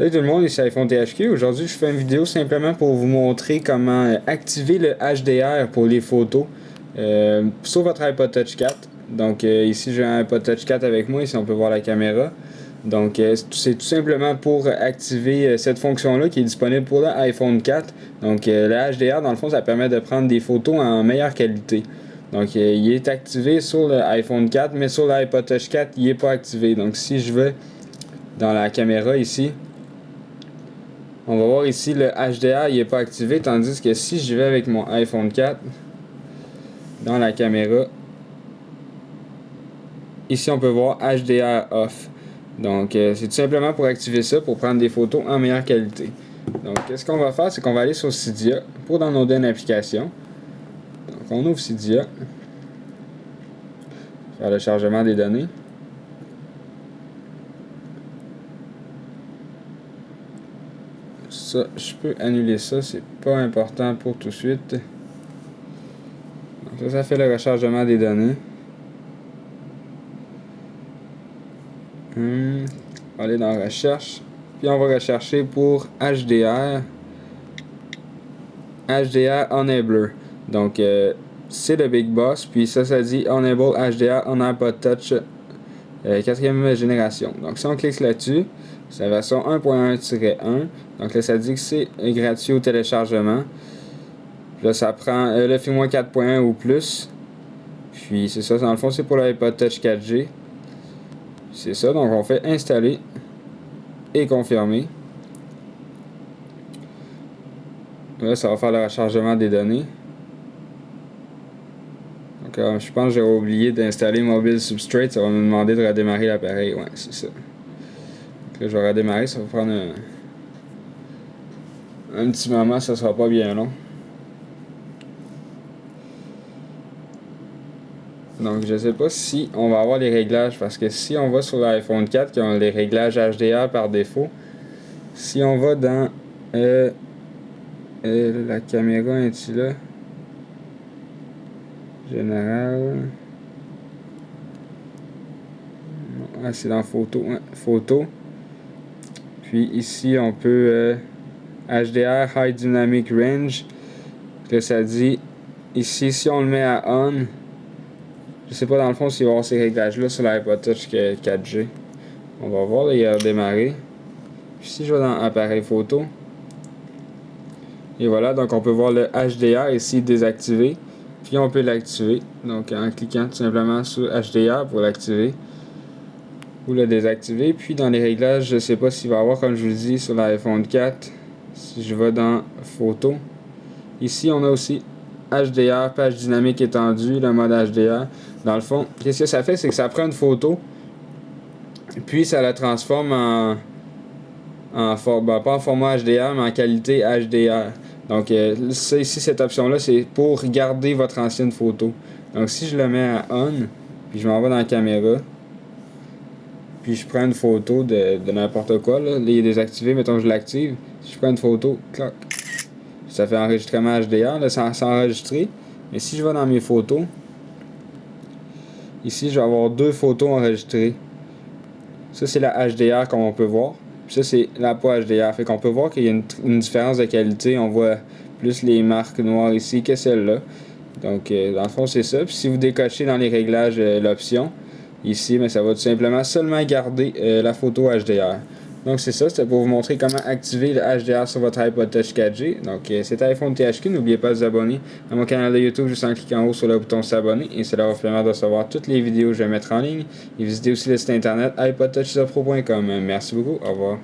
Salut tout le monde, ici iPhone THQ. Aujourd'hui, je fais une vidéo simplement pour vous montrer comment activer le HDR pour les photos sur votre iPod Touch 4. Donc ici, j'ai un iPod Touch 4 avec moi, ici on peut voir la caméra. Donc c'est tout simplement pour activer cette fonction-là qui est disponible pour l'iPhone 4. Donc le HDR, dans le fond, ça permet de prendre des photos en meilleure qualité. Donc il est activé sur l'iPhone 4, mais sur l'iPod Touch 4, il n'est pas activé. Donc si je vais dans la caméra ici, on va voir ici le HDR il n'est pas activé, tandis que si je vais avec mon iPhone 4 dans la caméra, ici on peut voir HDR off. Donc c'est tout simplement pour activer ça, pour prendre des photos en meilleure qualité. Donc qu'est-ce qu'on va faire, c'est qu'on va aller sur Cydia pour downloader une application. Donc on ouvre Cydia, faire le chargement des données. Ça, je peux annuler ça, c'est pas important pour tout de suite. Donc ça fait le rechargement des données. On va aller dans recherche, puis on va rechercher pour HDR Enabler. Donc c'est le Big Boss, puis ça dit Enable HDR on iPod Touch 4e génération. Donc si on clique là-dessus, c'est la version 1.1-1. Donc là ça dit que c'est gratuit au téléchargement. Puis là ça prend le firmware 4.1 ou plus. Puis c'est ça, dans le fond c'est pour l'iPod Touch 4G. C'est ça, donc on fait installer et confirmer. Là ça va faire le rechargement des données. Donc je pense que j'ai oublié d'installer Mobile Substrate, ça va me demander de redémarrer l'appareil. Ouais, c'est ça. Donc là, je vais redémarrer, ça va prendre un petit moment, ça sera pas bien long. Donc je sais pas si on va avoir les réglages, parce que si on va sur l'iPhone 4 qui ont les réglages HDR par défaut, si on va dans la caméra est-tu là? Général. Ah, c'est dans photo. Ouais, photo. Puis ici on peut HDR High Dynamic Range. Là ça dit ici si on le met à on, je sais pas dans le fond s'il va y avoir ces réglages là sur l'iPod Touch 4G. On va voir, là, il a redémarré. Puis si je vais dans appareil photo, et voilà, donc on peut voir le HDR ici désactivé, puis on peut l'activer, donc en cliquant tout simplement sur HDR pour l'activer ou le désactiver. Puis dans les réglages, je sais pas s'il va y avoir, comme je vous dis, sur l'iPhone 4, si je vais dans photo, ici on a aussi HDR, page dynamique étendue, le mode HDR. Dans le fond, qu'est-ce que ça fait, c'est que ça prend une photo, puis ça la transforme pas en format HDR, mais en qualité HDR. Donc ici, cette option-là, c'est pour garder votre ancienne photo. Donc si je le mets à on, puis je m'en vais dans la caméra, puis je prends une photo de n'importe quoi, là, il est désactivé, mettons que je l'active, si je prends une photo, clac, ça fait enregistrement HDR, là, c'est enregistré. Mais si je vais dans mes photos, ici je vais avoir deux photos enregistrées. Ça c'est la HDR comme on peut voir. Puis ça c'est la pas HDR. Fait qu'on peut voir qu'il y a une différence de qualité. On voit plus les marques noires ici que celle-là. Donc dans le fond c'est ça. Puis si vous décochez dans les réglages l'option ici, mais ça va tout simplement seulement garder la photo HDR. Donc c'est ça, c'était pour vous montrer comment activer le HDR sur votre iPod Touch 4G. Donc c'était iPhone THQ, n'oubliez pas de vous abonner à mon canal de YouTube juste en cliquant en haut sur le bouton s'abonner, et cela va vous permettre de recevoir toutes les vidéos que je vais mettre en ligne. Et visitez aussi le site internet iPodTouchPro.com. Merci beaucoup, au revoir.